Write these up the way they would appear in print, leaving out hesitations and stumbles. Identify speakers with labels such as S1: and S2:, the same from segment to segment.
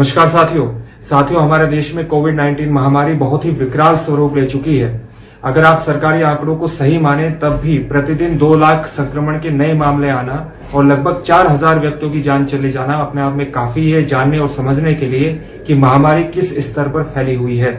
S1: नमस्कार साथियों हमारे देश में कोविड-19 महामारी बहुत ही विकराल स्वरूप ले चुकी है। अगर आप सरकारी आंकड़ों को सही माने तब भी प्रतिदिन 2 लाख संक्रमण के नए मामले आना और लगभग 4000 व्यक्तियों की जान चले जाना अपने आप में काफी है जानने और समझने के लिए कि महामारी किस स्तर पर फैली हुई है।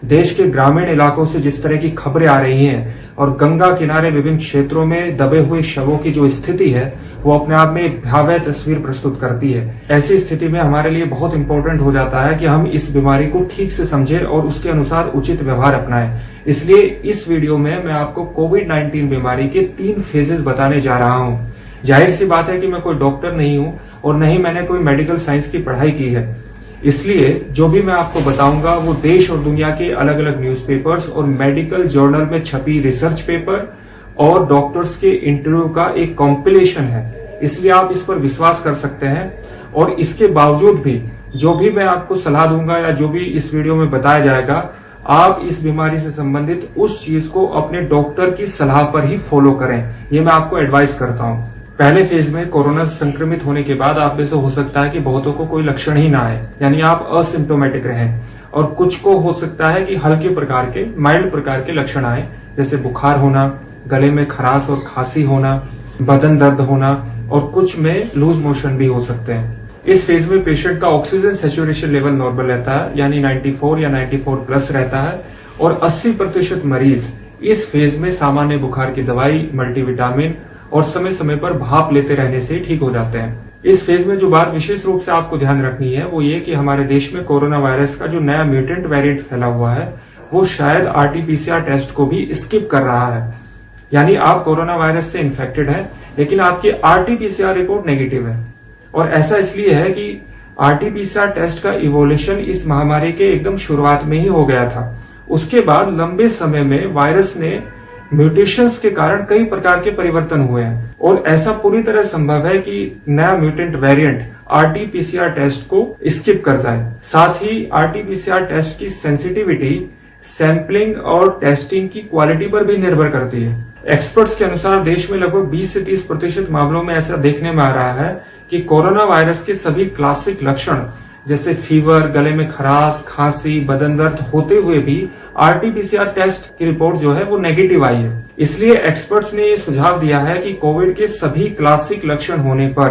S1: देश के ग्रामीण इलाकों से जिस तरह की खबरें आ रही हैं और गंगा किनारे विभिन्न क्षेत्रों में दबे हुए शवों की जो स्थिति है वो अपने आप में एक भयावह तस्वीर प्रस्तुत करती है। ऐसी स्थिति में हमारे लिए बहुत इंपॉर्टेंट हो जाता है कि हम इस बीमारी को ठीक से समझें और उसके अनुसार उचित व्यवहार अपनाएं। इसलिए इस वीडियो में मैं आपको कोविड-19 बीमारी के 3 फेजेस बताने जा रहा हूं। जाहिर सी बात है कि मैं कोई डॉक्टर नहीं हूं और न ही मैंने कोई मेडिकल साइंस की पढ़ाई की है, इसलिए जो भी मैं आपको बताऊंगा वो देश और दुनिया के अलग अलग न्यूज़पेपर्स और मेडिकल जर्नल में छपी रिसर्च पेपर और डॉक्टर्स के इंटरव्यू का एक कॉम्पिलेशन है। इसलिए आप इस पर विश्वास कर सकते हैं और इसके बावजूद भी जो भी मैं आपको सलाह दूंगा या जो भी इस वीडियो में बताया जाएगा, आप इस बीमारी से संबंधित उस चीज को अपने डॉक्टर की सलाह पर ही फॉलो करें। ये मैं आपको एडवाइस करता हूं। पहले फेज में कोरोना से संक्रमित होने के बाद आप में से हो सकता है कि बहुतों को कोई लक्षण ही ना आए, यानी आप असिम्प्टोमेटिक रहें, और कुछ को हो सकता है कि हल्के प्रकार के माइल्ड प्रकार के लक्षण आए, जैसे बुखार होना, गले में खराश और खांसी होना, बदन दर्द होना और कुछ में लूज मोशन भी हो सकते हैं। इस फेज में पेशेंट का ऑक्सीजन सैचुरेशन लेवल नॉर्मल रहता है, यानी 94 या 94 प्लस रहता है, और 80% मरीज इस फेज में सामान्य बुखार की दवाई, मल्टीविटामिन और समय समय पर भाप लेते रहने से ठीक हो जाते हैं। इस फेज में जो बात विशेष रूप से आपको ध्यान रखनी है वो ये कि हमारे देश में कोरोना वायरस का जो नया म्यूटेंट वेरिएंट फैला हुआ है वो शायद RT-PCR टेस्ट को भी स्किप कर रहा है। यानी आप कोरोना वायरस से इन्फेक्टेड हैं लेकिन आपकी RT-PCR रिपोर्ट नेगेटिव है, और ऐसा इसलिए है कि RT-PCR टेस्ट का इवोल्यूशन इस महामारी के एकदम शुरुआत में ही हो गया था। उसके बाद लंबे समय में वायरस ने म्यूटेशंस के कारण कई प्रकार के परिवर्तन हुए हैं, और ऐसा पूरी तरह संभव है कि नया म्यूटेंट वेरिएंट RT-PCR टेस्ट को स्किप कर जाए। साथ ही RT-PCR टेस्ट की सेंसिटिविटी सैंपलिंग और टेस्टिंग की क्वालिटी पर भी निर्भर करती है। एक्सपर्ट्स के अनुसार देश में लगभग 20 से 30% मामलों में ऐसा देखने में आ रहा है कि कोरोना वायरस के सभी क्लासिक लक्षण जैसे फीवर, गले में खराश, खांसी, बदन दर्द होते हुए भी RT-PCR टेस्ट की रिपोर्ट जो है वो नेगेटिव आई है। इसलिए एक्सपर्ट्स ने ये सुझाव दिया है कि कोविड के सभी क्लासिक लक्षण होने पर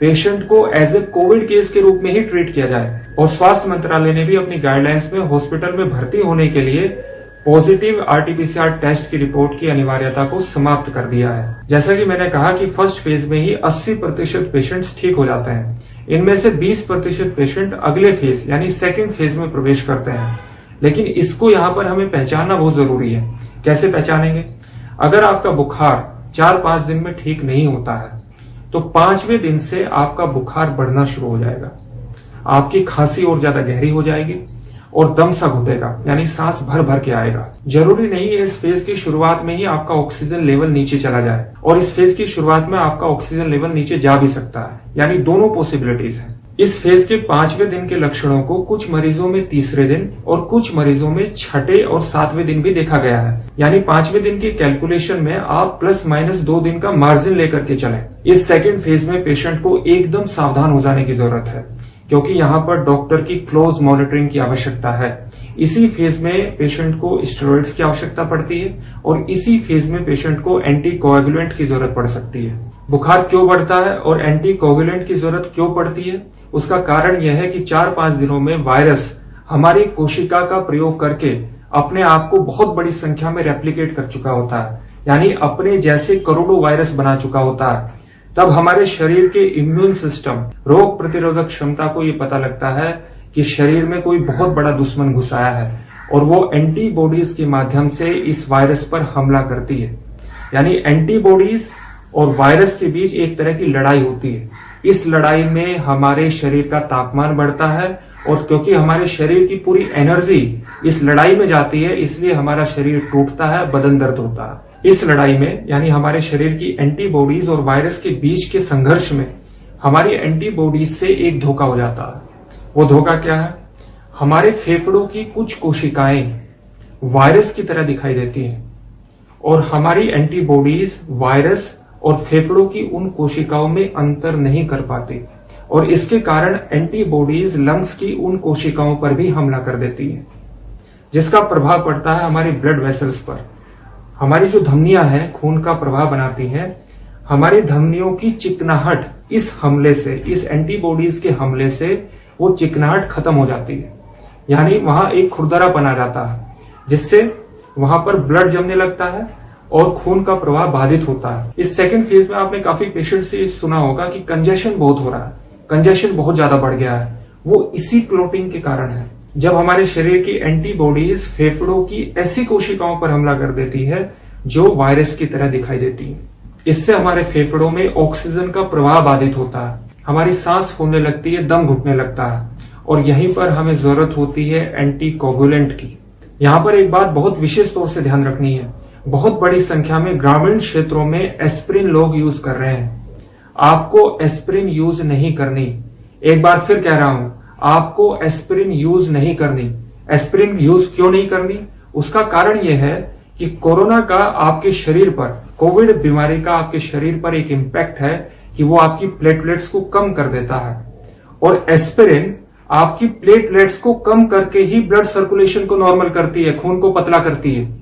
S1: पेशेंट को एज ए कोविड केस के रूप में ही ट्रीट किया जाए, और स्वास्थ्य मंत्रालय ने भी अपनी गाइडलाइंस में हॉस्पिटल में भर्ती होने के लिए पॉजिटिव RT-PCR टेस्ट की रिपोर्ट की अनिवार्यता को समाप्त कर दिया है। जैसा कि मैंने कहा कि फर्स्ट फेज में ही 80% पेशेंट्स ठीक हो जाते हैं। इनमें से 20% पेशेंट अगले फेज यानी सेकेंड फेज में प्रवेश करते हैं, लेकिन इसको यहाँ पर हमें पहचानना बहुत जरूरी है। कैसे पहचानेंगे? अगर आपका बुखार 4-5 दिन में ठीक नहीं होता है तो 5वें दिन से आपका बुखार बढ़ना शुरू हो जाएगा, आपकी खांसी और ज्यादा गहरी हो जाएगी और दम सा घुटेगा, यानी सांस भर भर के आएगा। जरूरी नहीं है इस फेज की शुरुआत में ही आपका ऑक्सीजन लेवल नीचे चला जाए, और इस फेज की शुरुआत में आपका ऑक्सीजन लेवल नीचे जा भी सकता है, यानी दोनों पॉसिबिलिटीज हैं। इस फेज के 5वें दिन के लक्षणों को कुछ मरीजों में 3रे दिन और कुछ मरीजों में 6ठे और 7वें दिन भी देखा गया है। यानी 5वें दिन के कैलकुलेशन में आप ±2 दिन का मार्जिन लेकर के चलें। इस सेकेंड फेज में पेशेंट को एकदम सावधान हो जाने की जरूरत है, क्योंकि यहाँ पर डॉक्टर की क्लोज मॉनिटरिंग की आवश्यकता है। इसी फेज में पेशेंट को स्टेरॉइड्स की आवश्यकता पड़ती है, और इसी फेज में पेशेंट को एंटीकोएगुलेंट की जरूरत पड़ सकती है। बुखार क्यों बढ़ता है और एंटीकोएगुलेंट की जरूरत क्यों पड़ती है? उसका कारण यह है कि 4-5 दिनों में वायरस हमारी कोशिका का प्रयोग करके अपने आप को बहुत बड़ी संख्या में रेप्लिकेट कर चुका होता है, यानी अपने जैसे करोड़ों वायरस बना चुका होता है। तब हमारे शरीर के इम्यून सिस्टम, रोग प्रतिरोधक क्षमता को ये पता लगता है कि शरीर में कोई बहुत बड़ा दुश्मन घुस आया है, और वो एंटीबॉडीज के माध्यम से इस वायरस पर हमला करती है। यानी एंटीबॉडीज और वायरस के बीच एक तरह की लड़ाई होती है। इस लड़ाई में हमारे शरीर का तापमान बढ़ता है, और क्योंकि हमारे शरीर की पूरी एनर्जी इस लड़ाई में जाती है, इसलिए हमारा शरीर टूटता है, बदन दर्द होता है। इस लड़ाई में यानी हमारे शरीर की एंटीबॉडीज और वायरस के बीच के संघर्ष में हमारी एंटीबॉडीज से एक धोखा हो जाता है। वो धोखा क्या है? हमारे फेफड़ों की कुछ कोशिकाएं वायरस की तरह दिखाई देती हैं, और हमारी एंटीबॉडीज वायरस और फेफड़ों की उन कोशिकाओं में अंतर नहीं कर पाती। और इसके कारण एंटीबॉडीज लंग्स की उन कोशिकाओं पर भी हमला कर देती है, जिसका प्रभाव पड़ता है हमारी ब्लड वेसल्स पर। हमारी जो धमनियां हैं खून का प्रवाह बनाती हैं, हमारी धमनियों की चिकनाहट इस हमले से, इस एंटीबॉडीज के हमले से वो चिकनाहट खत्म हो जाती है, यानी वहां एक खुरदरापन आ जाता है, जिससे वहां पर ब्लड जमने लगता है और खून का प्रवाह बाधित होता है। इस सेकंड फेज में आपने काफी पेशेंट से सुना होगा कि कंजेशन बहुत हो रहा है, कंजेशन बहुत ज्यादा बढ़ गया है। वो इसी क्लोटिंग के कारण है। जब हमारे शरीर की एंटीबॉडीज फेफड़ों की ऐसी कोशिकाओं पर हमला कर देती है जो वायरस की तरह दिखाई देती है, इससे हमारे फेफड़ों में ऑक्सीजन का प्रवाह बाधित होता है, हमारी सांस फूलने लगती है, दम घुटने लगता है, और यहीं पर हमें जरूरत होती है एंटीकोगुलेंट की। यहाँ पर एक बात बहुत विशेष तौर से ध्यान रखनी है, बहुत बड़ी संख्या में ग्रामीण क्षेत्रों में एस्प्रिन लोग यूज कर रहे हैं। आपको एस्प्रिन यूज नहीं करनी। एक बार फिर कह रहा हूं, आपको एस्प्रिन यूज नहीं करनी। एस्प्रिन यूज क्यों नहीं करनी? उसका कारण यह है कि कोरोना का आपके शरीर पर, कोविड बीमारी का आपके शरीर पर एक इम्पैक्ट है कि वो आपकी प्लेटलेट्स को कम कर देता है, और एस्पिरिन आपकी प्लेटलेट्स को कम करके ही ब्लड सर्कुलेशन को नॉर्मल करती है, खून को पतला करती है।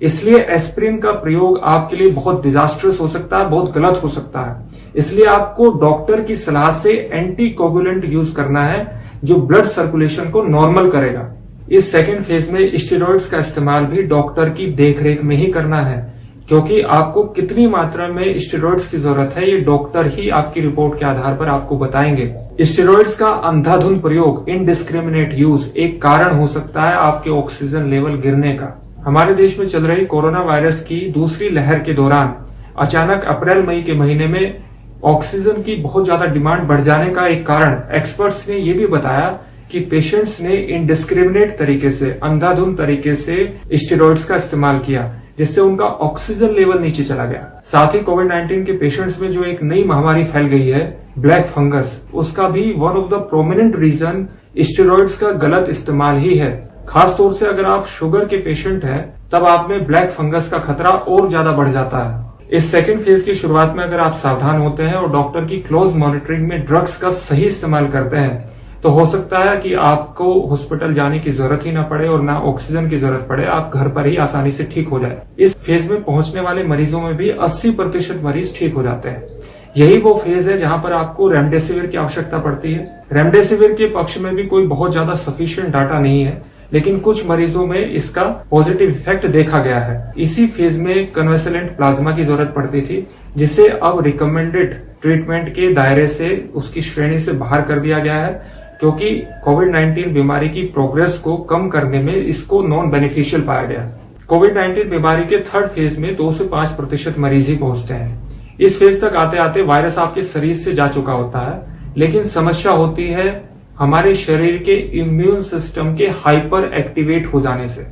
S1: इसलिए एस्पिरिन का प्रयोग आपके लिए बहुत डिजास्टर्स हो सकता है, बहुत गलत हो सकता है। इसलिए आपको डॉक्टर की सलाह से एंटीकोगुलेंट यूज करना है जो ब्लड सर्कुलेशन को नॉर्मल करेगा। इस सेकेंड फेज में स्टेरॉइड्स का इस्तेमाल भी डॉक्टर की देखरेख में ही करना है, क्योंकि आपको कितनी मात्रा में स्टेरॉइड्स की जरूरत है ये डॉक्टर ही आपकी रिपोर्ट के आधार पर आपको बताएंगे। स्टेरॉइड्स का अंधाधुंध प्रयोग, इनडिस्क्रिमिनेट यूज एक कारण हो सकता है आपके ऑक्सीजन लेवल गिरने का। हमारे देश में चल रही कोरोना वायरस की दूसरी लहर के दौरान अचानक अप्रैल मई के महीने में ऑक्सीजन की बहुत ज्यादा डिमांड बढ़ जाने का एक कारण एक्सपर्ट्स ने यह भी बताया कि पेशेंट्स ने इनडिस्क्रिमिनेट तरीके से, अंधाधुंध तरीके से स्टेरॉइड्स का इस्तेमाल किया, जिससे उनका ऑक्सीजन लेवल नीचे चला गया। साथ ही कोविड-19 के पेशेंट्स में जो एक नई महामारी फैल गई है, ब्लैक फंगस, उसका भी one of the prominent reason steroids का गलत इस्तेमाल ही है। खास तौर से अगर आप शुगर के पेशेंट हैं, तब आप में ब्लैक फंगस का खतरा और ज्यादा बढ़ जाता है। इस सेकेंड फेज की शुरुआत में अगर आप सावधान होते हैं और डॉक्टर की क्लोज मॉनिटरिंग में ड्रग्स का सही इस्तेमाल करते हैं, तो हो सकता है कि आपको हॉस्पिटल जाने की जरूरत ही ना पड़े और ना ऑक्सीजन की जरूरत पड़े, आप घर पर ही आसानी से ठीक हो जाए। इस फेज में पहुंचने वाले मरीजों में भी 80% मरीज ठीक हो जाते हैं। यही वो फेज है जहां पर आपको रेमडेसिविर की आवश्यकता पड़ती है। रेमडेसिविर के पक्ष में भी कोई बहुत ज्यादा सफिशिएंट डाटा नहीं है, लेकिन कुछ मरीजों में इसका पॉजिटिव इफेक्ट देखा गया है। इसी फेज में कन्वेसेलेंट प्लाज्मा की जरूरत पड़ती थी, जिसे अब रिकमेंडेड ट्रीटमेंट के दायरे से, उसकी श्रेणी से बाहर कर दिया गया है, क्योंकि कोविड-19 बीमारी की प्रोग्रेस को कम करने में इसको नॉन बेनिफिशियल पाया गया। कोविड-19 बीमारी के थर्ड फेज में 2 से 5% मरीज ही पहुंचते हैं। इस फेज तक आते आते वायरस आपके शरीर से जा चुका होता है, लेकिन समस्या होती है हमारे शरीर के इम्यून सिस्टम के हाइपर एक्टिवेट हो जाने से।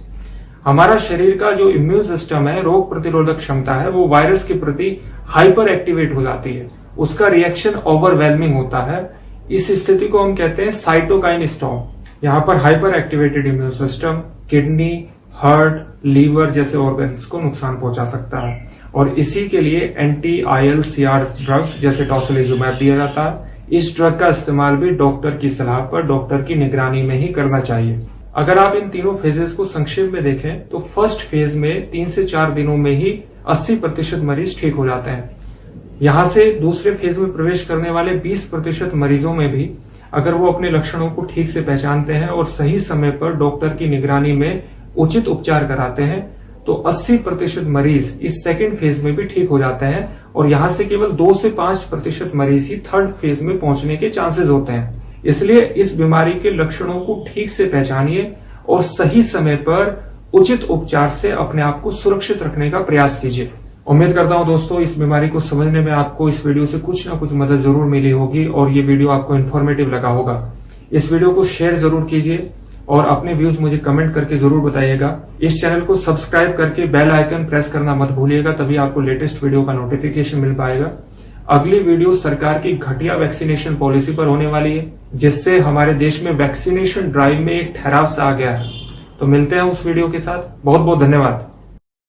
S1: हमारा शरीर का जो इम्यून सिस्टम है, रोग प्रतिरोधक क्षमता है, वो वायरस के प्रति हाइपर एक्टिवेट हो जाती है। उसका रिएक्शन ओवरवेलमिंग होता है। इस स्थिति को हम कहते हैं साइटोकाइन स्टॉर्म। यहाँ पर hyper activated immune system kidney, heart, liver जैसे ऑर्गन्स को नुकसान पहुंचा सकता है, और इसी के लिए anti-IL-CR ड्रग जैसे टॉसिलिजुमैब दिया जाता है। इस ड्रग का इस्तेमाल भी डॉक्टर की सलाह पर, डॉक्टर की निगरानी में ही करना चाहिए। अगर आप इन तीनों फेजेस को संक्षेप में देखें तो फर्स्ट फेज में 3 से 4 दिनों में ही 80% मरीज ठीक हो जाते हैं। यहां से दूसरे फेज में प्रवेश करने वाले 20% मरीजों में भी अगर वो अपने लक्षणों को ठीक से पहचानते हैं और सही समय पर डॉक्टर की निगरानी में उचित उपचार कराते हैं, तो 80% मरीज इस सेकेंड फेज में भी ठीक हो जाते हैं, और यहां से केवल 2 से 5% मरीज ही थर्ड फेज में पहुंचने के चांसेस होते हैं। इसलिए इस बीमारी के लक्षणों को ठीक से पहचानिए और सही समय पर उचित उपचार से अपने आप को सुरक्षित रखने का प्रयास कीजिए। उम्मीद करता हूं दोस्तों इस बीमारी को समझने में आपको इस वीडियो से कुछ ना कुछ मदद जरूर मिली होगी और ये वीडियो आपको इन्फॉर्मेटिव लगा होगा। इस वीडियो को शेयर जरूर कीजिए और अपने व्यूज मुझे कमेंट करके जरूर बताइएगा। इस चैनल को सब्सक्राइब करके बेल आइकन प्रेस करना मत भूलिएगा, तभी आपको लेटेस्ट वीडियो का नोटिफिकेशन मिल पाएगा। अगली वीडियो सरकार की घटिया वैक्सीनेशन पॉलिसी पर होने वाली है, जिससे हमारे देश में वैक्सीनेशन ड्राइव में एक ठहराव सा आ गया है। तो मिलते हैं उस वीडियो के साथ। बहुत बहुत धन्यवाद।